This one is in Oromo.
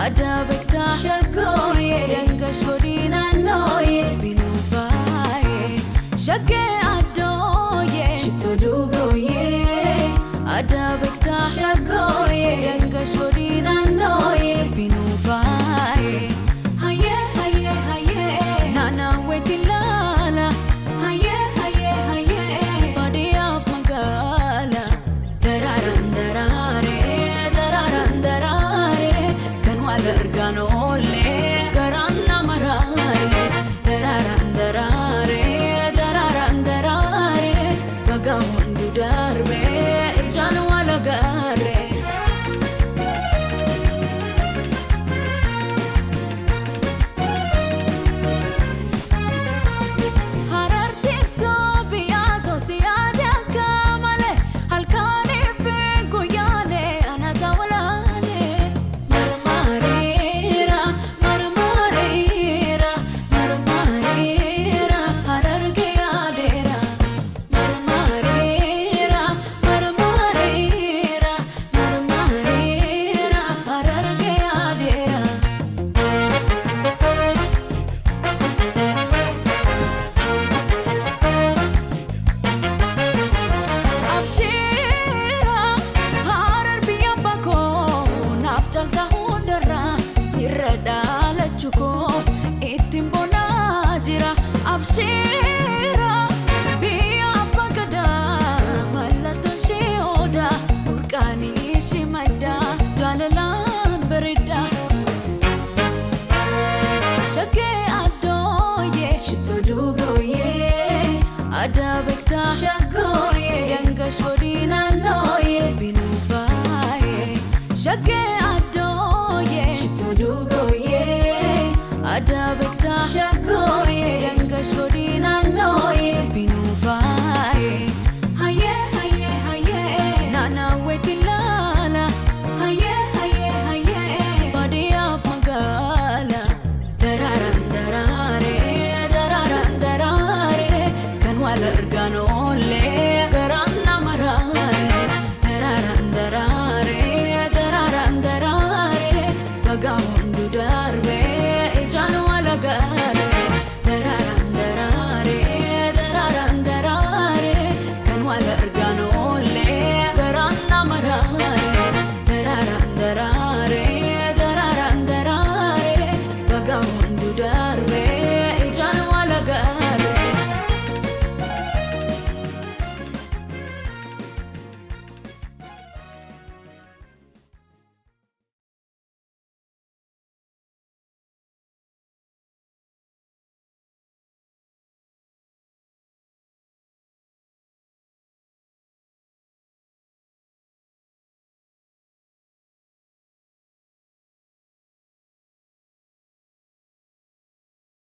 adabekta shagoye yangash godina noye binufaye shage adoye shitoduboye adabekta shagoye yangash godina noye binufaye haye haye haye nana wetilala haye haye haye body of magala dararan darare dararan darare kanwal erganole garanna marare dararan darare dararan darare bagamundu darbe janwala gare abshira biya bagada malato sheoda urkani shimada jalalan berida shage adoye shitoduboye adabekta shagoye yangash godina noye binufaye shage adoye shitoduboye adabekta shagoye yangash godina noye binufaye haye haye haye nana wetilala haye haye haye body of magala dararan darare dararan darare kanwal ergano